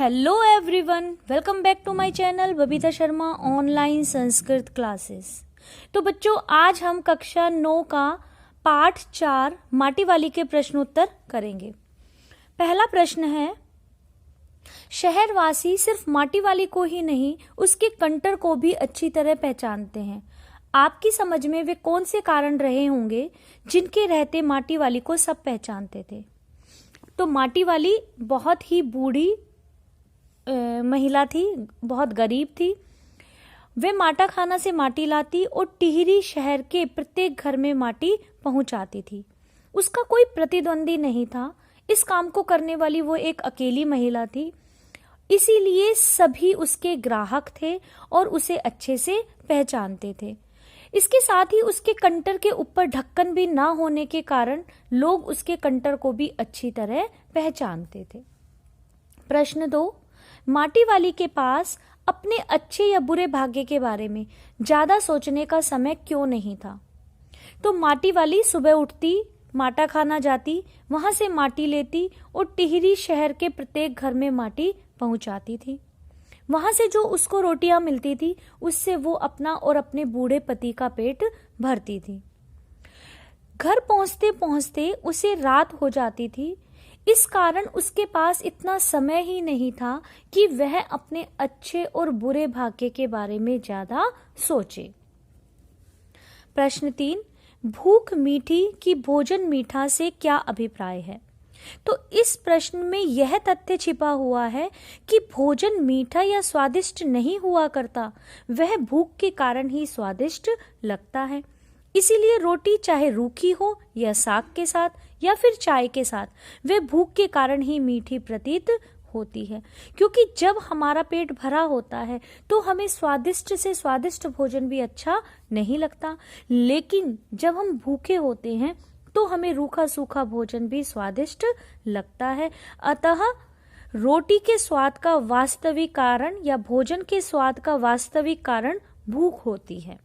Hello everyone, welcome back to my channel Babita Sharma online Sanskrit classes. तो बच्चों, आज हम कक्षा 9 का पाठ 4 माटी वाली के प्रश्नोत्तर करेंगे। पहला प्रश्न है, शहरवासी सिर्फ माटी वाली को ही नहीं उसके कंटर को भी अच्छी तरह पहचानते हैं। आपकी समझ में वे कौन से कारण रहे होंगे जिनके रहते माटी वाली को सब पहचानते थे? तो माटी वाली बहुत ही बूढ़ी महिला थी, बहुत गरीब थी। वे माटा खाना से माटी लाती और टिहरी शहर के प्रत्येक घर में माटी पहुंचाती थी। उसका कोई प्रतिद्वंदी नहीं था। इस काम को करने वाली वो एक अकेली महिला थी, इसीलिए सभी उसके ग्राहक थे और उसे अच्छे से पहचानते थे। इसके साथ ही उसके कंटर के ऊपर ढक्कन भी ना होने के कारण लोग उसके कंटर को भी अच्छी तरह पहचानते थे। प्रश्न 2, माटी वाली के पास अपने अच्छे या बुरे भाग्य के बारे में ज्यादा सोचने का समय क्यों नहीं था? तो माटी वाली सुबह उठती, माटा खाना जाती, वहां से माटी लेती और टिहरी शहर के प्रत्येक घर में माटी पहुंचाती थी। वहां से जो उसको रोटियां मिलती थी उससे वो अपना और अपने बूढ़े पति का पेट भरती थी। घर पहुंचते पहुंचते उसे रात हो जाती थी। इस कारण उसके पास इतना समय ही नहीं था कि वह अपने अच्छे और बुरे भाग्य के बारे में ज्यादा सोचे। प्रश्न 3, भूख मीठी कि भोजन मीठा से क्या अभिप्राय है? तो इस प्रश्न में यह तथ्य छिपा हुआ है कि भोजन मीठा या स्वादिष्ट नहीं हुआ करता, वह भूख के कारण ही स्वादिष्ट लगता है। इसीलिए रोटी चाहे रूखी हो या साग के साथ या फिर चाय के साथ, वे भूख के कारण ही मीठी प्रतीत होती है। क्योंकि जब हमारा पेट भरा होता है तो हमें स्वादिष्ट से स्वादिष्ट भोजन भी अच्छा नहीं लगता, लेकिन जब हम भूखे होते हैं तो हमें रूखा सूखा भोजन भी स्वादिष्ट लगता है। अतः रोटी के स्वाद का वास्तविक कारण या भोजन के स्वाद का वास्तविक कारण भूख होती है।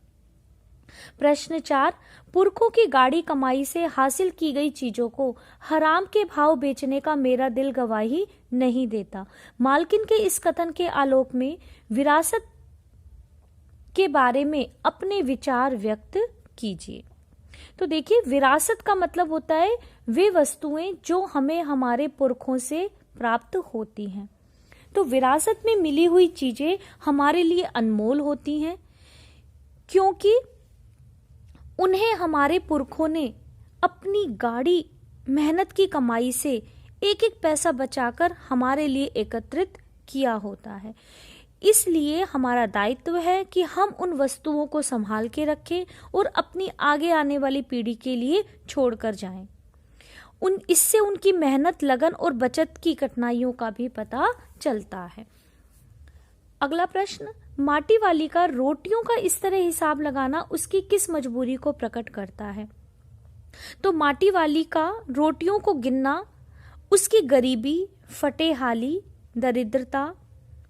प्रश्न 4, पुरखों की गाढ़ी कमाई से हासिल की गई चीजों को हराम के भाव बेचने का मेरा दिल गवाही नहीं देता। मालकिन के इस कथन के आलोक में विरासत के बारे में अपने विचार व्यक्त कीजिए। तो देखिए, विरासत का मतलब होता है वे वस्तुएं जो हमें हमारे पुरखों से प्राप्त होती हैं। तो विरासत में मिली हुई चीजें हमारे लिए अनमोल होती हैं, क्योंकि उन्हें हमारे पुरखों ने अपनी गाढ़ी मेहनत की कमाई से एक एक पैसा बचाकर हमारे लिए एकत्रित किया होता है। इसलिए हमारा दायित्व है कि हम उन वस्तुओं को संभाल के रखें और अपनी आगे आने वाली पीढ़ी के लिए छोड़कर जाएं। इससे उनकी मेहनत, लगन और बचत की कठिनाइयों का भी पता चलता है। अगला प्रश्न, माटी वाली का रोटियों का इस तरह हिसाब लगाना उसकी किस मजबूरी को प्रकट करता है? तो माटी वाली का रोटियों को गिनना उसकी गरीबी, फटेहाली, दरिद्रता,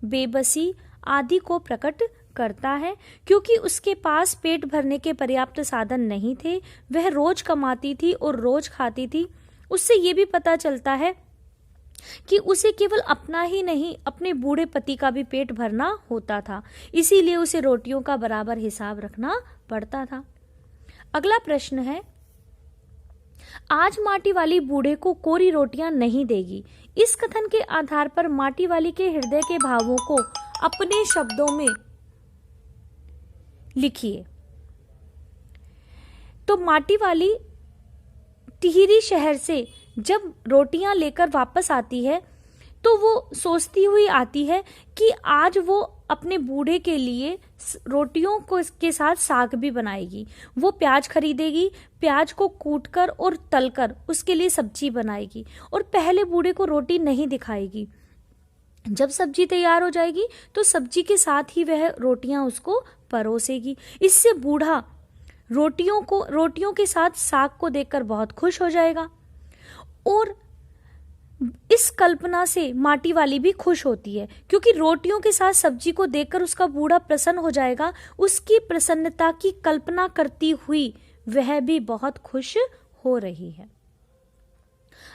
बेबसी आदि को प्रकट करता है। क्योंकि उसके पास पेट भरने के पर्याप्त साधन नहीं थे, वह रोज कमाती थी और रोज खाती थी। उससे ये भी पता चलता है कि उसे केवल अपना ही नहीं, अपने बूढ़े पति का भी पेट भरना होता था, इसीलिए उसे रोटियों का बराबर हिसाब रखना पड़ता था। अगला प्रश्न है, आज माटी वाली बूढ़े को कोरी रोटियां नहीं देगी। इस कथन के आधार पर माटी वाली के हृदय के भावों को अपने शब्दों में लिखिए। तो माटी वाली टिहरी शहर से जब रोटियां लेकर वापस आती है तो वो सोचती हुई आती है कि आज वो अपने बूढ़े के लिए रोटियों को के साथ साग भी बनाएगी। वो प्याज खरीदेगी, प्याज को कूटकर और तलकर उसके लिए सब्जी बनाएगी और पहले बूढ़े को रोटी नहीं दिखाएगी। जब सब्जी तैयार हो जाएगी तो सब्जी के साथ ही वह रोटियां उसको परोसेगी। इससे बूढ़ा रोटियों के साथ साग को देखकर बहुत खुश हो जाएगा और इस कल्पना से माटी वाली भी खुश होती है, क्योंकि रोटियों के साथ सब्जी को देखकर उसका बूढ़ा प्रसन्न हो जाएगा। उसकी प्रसन्नता की कल्पना करती हुई वह भी बहुत खुश हो रही है।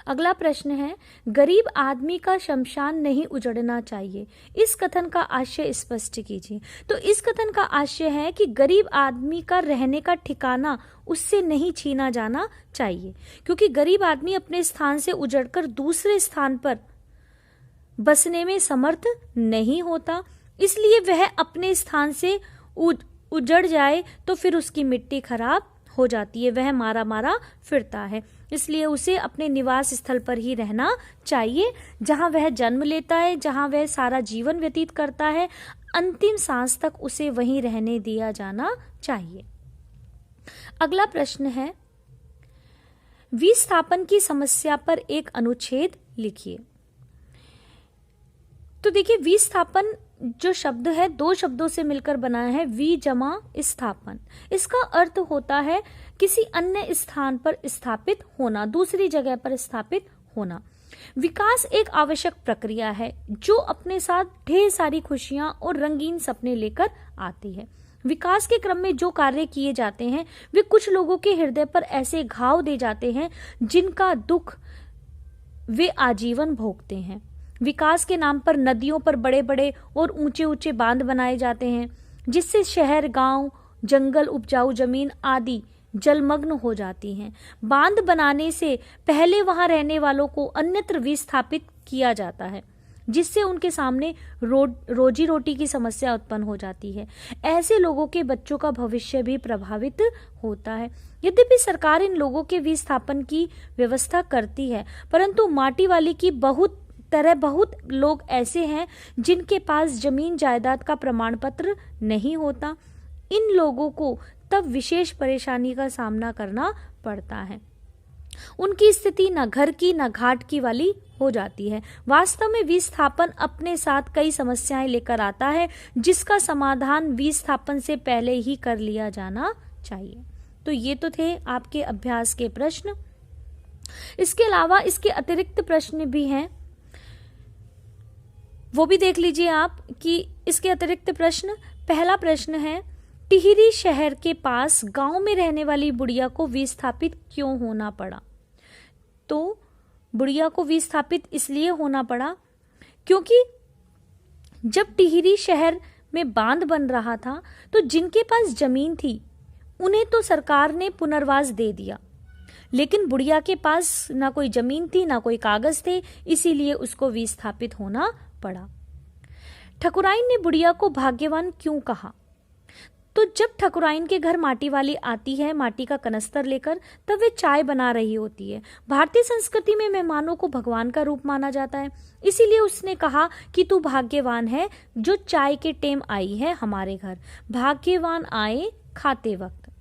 अगला प्रश्न है, गरीब आदमी का शमशान नहीं उजड़ना चाहिए, इस कथन का आशय स्पष्ट कीजिए। तो इस कथन का आशय है कि गरीब आदमी का रहने का ठिकाना उससे नहीं छीना जाना चाहिए, क्योंकि गरीब आदमी अपने स्थान से उजड़कर दूसरे स्थान पर बसने में समर्थ नहीं होता, इसलिए वह अपने स्थान से उजड़ जाए तो फिर उसकी मिट्टी खराब हो जाती है, वह मारा मारा फिरता है। इसलिए उसे अपने निवास स्थल पर ही रहना चाहिए, जहां वह जन्म लेता है, जहां वह सारा जीवन व्यतीत करता है, अंतिम सांस तक उसे वहीं रहने दिया जाना चाहिए। अगला प्रश्न है, विस्थापन की समस्या पर एक अनुच्छेद लिखिए। तो देखिए, विस्थापन जो शब्द है दो शब्दों से मिलकर बना है, वि जमा स्थापन। इसका अर्थ होता है किसी अन्य स्थान पर स्थापित होना, दूसरी जगह पर स्थापित होना। विकास एक आवश्यक प्रक्रिया है जो अपने साथ ढेर सारी खुशियां और रंगीन सपने लेकर आती है। विकास के क्रम में जो कार्य किए जाते हैं वे कुछ लोगों के हृदय पर ऐसे घाव दे जाते हैं जिनका दुख वे आजीवन भोगते हैं। विकास के नाम पर नदियों पर बड़े बड़े और ऊंचे ऊंचे बांध बनाए जाते हैं, जिससे शहर, गांव, जंगल, उपजाऊ जमीन आदि जलमग्न हो जाती हैं। बांध बनाने से पहले वहां रहने वालों को अन्यत्र विस्थापित किया जाता है, जिससे उनके सामने रोजी रोटी की समस्या उत्पन्न हो जाती है। ऐसे लोगों के बच्चों का भविष्य भी प्रभावित होता है। यद्यपि सरकार इन लोगों के विस्थापन की व्यवस्था करती है, परंतु माटी वाली की बहुत लोग ऐसे हैं जिनके पास जमीन जायदाद का प्रमाण पत्र नहीं होता। इन लोगों को तब विशेष परेशानी का सामना करना पड़ता है। उनकी स्थिति न घर की न घाट की वाली हो जाती है। वास्तव में विस्थापन अपने साथ कई समस्याएं लेकर आता है, जिसका समाधान विस्थापन से पहले ही कर लिया जाना चाहिए। तो ये तो थे आपके अभ्यास के प्रश्न। इसके अलावा इसके अतिरिक्त प्रश्न भी हैं, वो भी देख लीजिए आप कि इसके अतिरिक्त प्रश्न। पहला प्रश्न है, टिहरी शहर के पास गांव में रहने वाली बुढ़िया को विस्थापित क्यों होना पड़ा? तो बुढ़िया को विस्थापित इसलिए होना पड़ा क्योंकि जब टिहरी शहर में बांध बन रहा था तो जिनके पास जमीन थी उन्हें तो सरकार ने पुनर्वास दे दिया, लेकिन बुढ़िया के पास ना कोई जमीन थी ना कोई कागज थे, इसीलिए उसको विस्थापित होना पड़ा। ठकुराइन ने बुढ़िया को भाग्यवान क्यों कहा? तो जब ठकुराइन के घर माटी वाली आती है माटी का कनस्तर लेकर, तब वे चाय बना रही होती है। भारतीय संस्कृति में मेहमानों को भगवान का रूप माना जाता है, इसीलिए उसने कहा कि तू भाग्यवान है जो चाय के टेम आई है हमारे घर, भाग्यवान आए खाते वक्त।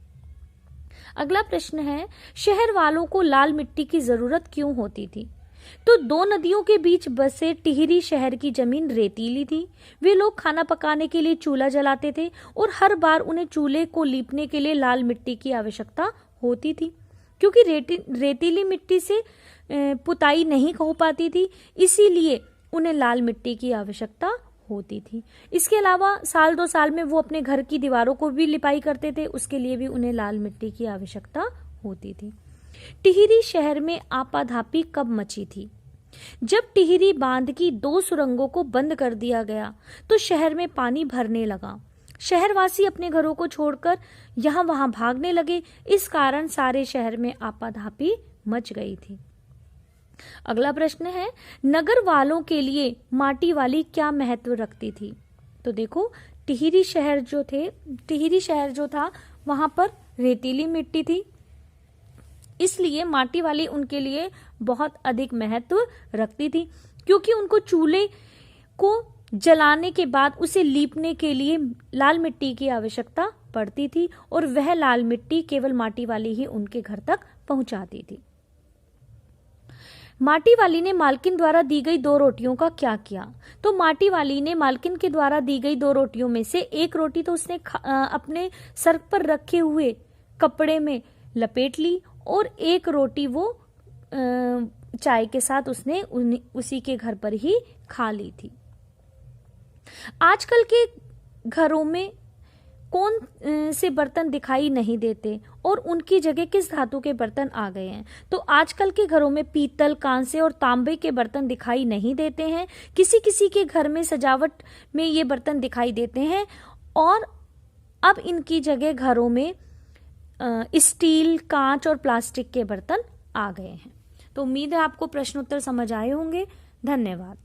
अगला प्रश्न है, शहर वालों को लाल मिट्टी की जरूरत क्यों होती थी? तो दो नदियों के बीच बसे टिहरी शहर की जमीन रेतीली थी। वे लोग खाना पकाने के लिए चूल्हा जलाते थे और हर बार उन्हें चूल्हे को लीपने के लिए लाल मिट्टी की आवश्यकता होती थी, क्योंकि रेतीली मिट्टी से पुताई नहीं हो पाती थी, इसीलिए उन्हें लाल मिट्टी की आवश्यकता होती थी। इसके अलावा साल 2 साल में वो अपने घर की दीवारों को भी लिपाई करते थे, उसके लिए भी उन्हें लाल मिट्टी की आवश्यकता होती थी। टिहरी शहर में आपाधापी कब मची थी? जब टिहरी बांध की 2 सुरंगों को बंद कर दिया गया तो शहर में पानी भरने लगा। शहरवासी अपने घरों को छोड़कर यहाँ वहां भागने लगे, इस कारण सारे शहर में आपाधापी मच गई थी। अगला प्रश्न है, नगर वालों के लिए माटी वाली क्या महत्व रखती थी? तो देखो, टिहरी शहर जो था वहां पर रेतीली मिट्टी थी, इसलिए माटी वाली उनके लिए बहुत अधिक महत्व रखती थी, क्योंकि उनको चूल्हे को जलाने के बाद उसे लीपने के लिए लाल मिट्टी की आवश्यकता पड़ती थी और वह लाल मिट्टी केवल माटी वाली ही उनके घर तक पहुंचाती थी। माटी वाली ने मालकिन द्वारा दी गई 2 रोटियों का क्या किया? तो माटी वाली ने मालकिन के द्वारा दी गई 2 रोटियों में से एक रोटी तो उसने अपने सर पर रखे हुए कपड़े में लपेट ली और एक रोटी वो चाय के साथ उसने उसी के घर पर ही खा ली थी। आजकल के घरों में कौन से बर्तन दिखाई नहीं देते और उनकी जगह किस धातु के बर्तन आ गए हैं? तो आजकल के घरों में पीतल, कांसे और तांबे के बर्तन दिखाई नहीं देते हैं। किसी किसी के घर में सजावट में ये बर्तन दिखाई देते हैं और अब इनकी जगह घरों में स्टील, कांच और प्लास्टिक के बर्तन आ गए हैं। तो उम्मीद है आपको प्रश्नोत्तर समझ आए होंगे। धन्यवाद।